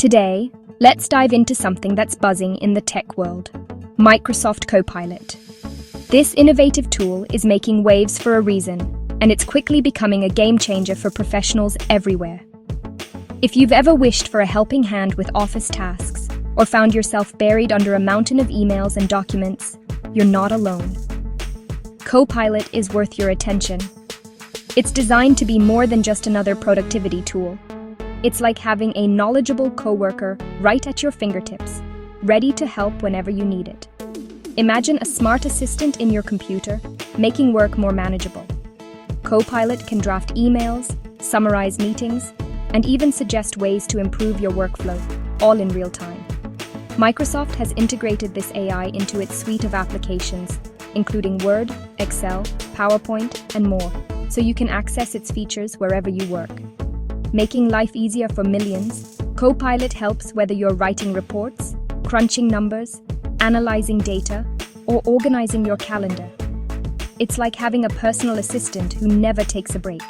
Today, let's dive into something that's buzzing in the tech world: Microsoft Copilot. This innovative tool is making waves for a reason, and it's quickly becoming a game changer for professionals everywhere. If you've ever wished for a helping hand with office tasks, or found yourself buried under a mountain of emails and documents, you're not alone. Copilot is worth your attention. It's designed to be more than just another productivity tool. It's like having a knowledgeable coworker right at your fingertips, ready to help whenever you need it. Imagine a smart assistant in your computer, making work more manageable. Copilot can draft emails, summarize meetings, and even suggest ways to improve your workflow, all in real time. Microsoft has integrated this AI into its suite of applications, including Word, Excel, PowerPoint, and more, so you can access its features wherever you work. Making life easier for millions, Copilot helps whether you're writing reports, crunching numbers, analyzing data, or organizing your calendar. It's like having a personal assistant who never takes a break,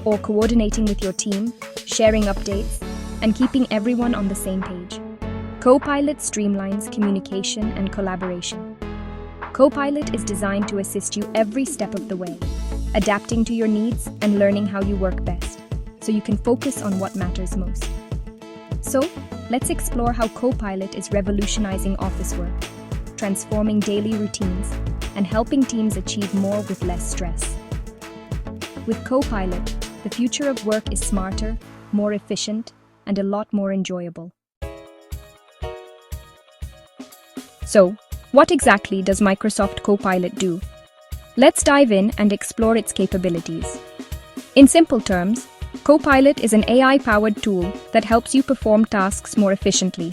or coordinating with your team, sharing updates, and keeping everyone on the same page. Copilot streamlines communication and collaboration. Copilot is designed to assist you every step of the way, adapting to your needs and learning how you work best, so you can focus on what matters most. So, let's explore how Copilot is revolutionizing office work, transforming daily routines, and helping teams achieve more with less stress. With Copilot, the future of work is smarter, more efficient, and a lot more enjoyable. So, what exactly does Microsoft Copilot do? Let's dive in and explore its capabilities. In simple terms, Copilot is an AI-powered tool that helps you perform tasks more efficiently.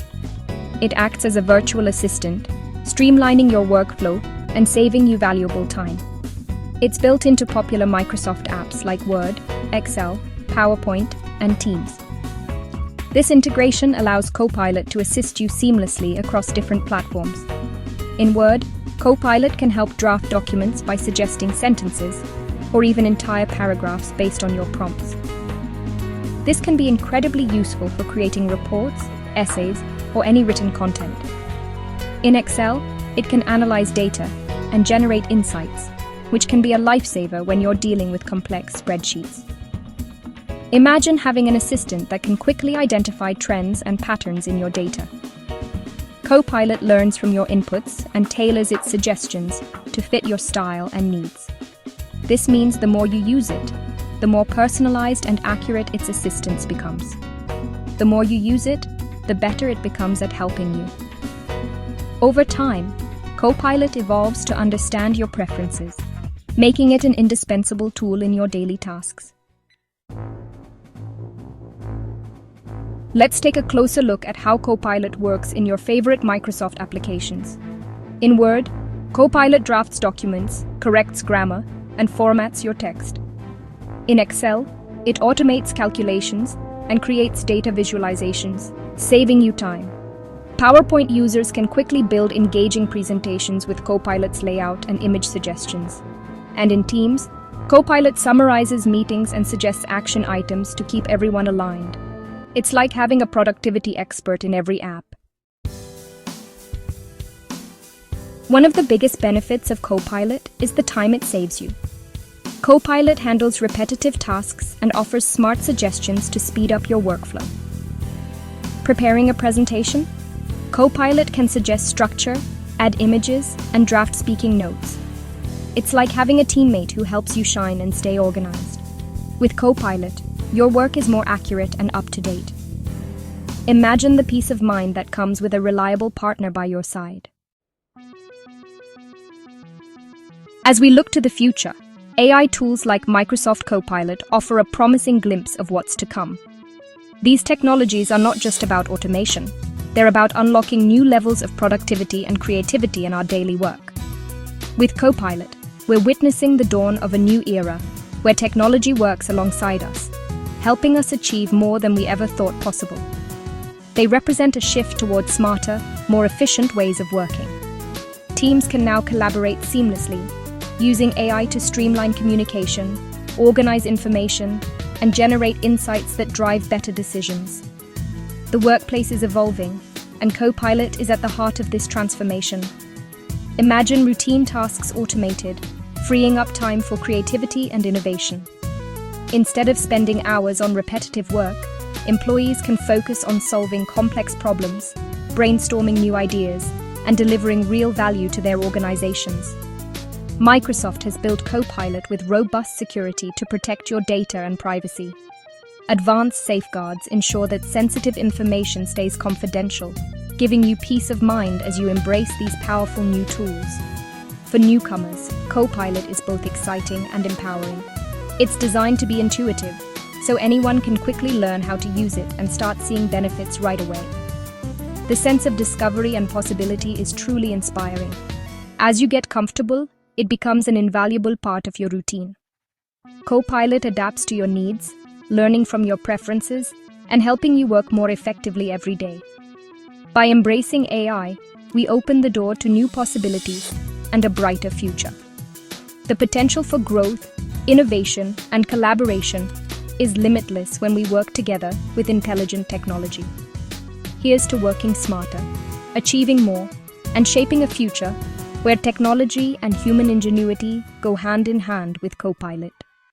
It acts as a virtual assistant, streamlining your workflow and saving you valuable time. It's built into popular Microsoft apps like Word, Excel, PowerPoint, and Teams. This integration allows Copilot to assist you seamlessly across different platforms. In Word, Copilot can help draft documents by suggesting sentences or even entire paragraphs based on your prompts. This can be incredibly useful for creating reports, essays, or any written content. In Excel, it can analyze data and generate insights, which can be a lifesaver when you're dealing with complex spreadsheets. Imagine having an assistant that can quickly identify trends and patterns in your data. Copilot learns from your inputs and tailors its suggestions to fit your style and needs. This means the more you use it, the more personalized and accurate its assistance becomes. The more you use it, the better it becomes at helping you. Over time, Copilot evolves to understand your preferences, making it an indispensable tool in your daily tasks. Let's take a closer look at how Copilot works in your favorite Microsoft applications. In Word, Copilot drafts documents, corrects grammar, and formats your text. In Excel, it automates calculations and creates data visualizations, saving you time. PowerPoint users can quickly build engaging presentations with Copilot's layout and image suggestions. And in Teams, Copilot summarizes meetings and suggests action items to keep everyone aligned. It's like having a productivity expert in every app. One of the biggest benefits of Copilot is the time it saves you. Copilot handles repetitive tasks and offers smart suggestions to speed up your workflow. Preparing a presentation? Copilot can suggest structure, add images, and draft speaking notes. It's like having a teammate who helps you shine and stay organized. With Copilot, your work is more accurate and up-to-date. Imagine the peace of mind that comes with a reliable partner by your side. As we look to the future, AI tools like Microsoft Copilot offer a promising glimpse of what's to come. These technologies are not just about automation. They're about unlocking new levels of productivity and creativity in our daily work. With Copilot, we're witnessing the dawn of a new era where technology works alongside us, helping us achieve more than we ever thought possible. They represent a shift towards smarter, more efficient ways of working. Teams can now collaborate seamlessly, using AI to streamline communication, organize information, and generate insights that drive better decisions. The workplace is evolving, and Copilot is at the heart of this transformation. Imagine routine tasks automated, freeing up time for creativity and innovation. Instead of spending hours on repetitive work, employees can focus on solving complex problems, brainstorming new ideas, and delivering real value to their organizations. Microsoft has built Copilot with robust security to protect your data and privacy. Advanced safeguards ensure that sensitive information stays confidential, giving you peace of mind as you embrace these powerful new tools. For newcomers, Copilot is both exciting and empowering. It's designed to be intuitive, so anyone can quickly learn how to use it and start seeing benefits right away. The sense of discovery and possibility is truly inspiring. As you get comfortable, it becomes an invaluable part of your routine. Copilot adapts to your needs, learning from your preferences, and helping you work more effectively every day. By embracing AI, we open the door to new possibilities and a brighter future. The potential for growth, innovation, and collaboration is limitless when we work together with intelligent technology. Here's to working smarter, achieving more, and shaping a future where technology and human ingenuity go hand in hand with Copilot.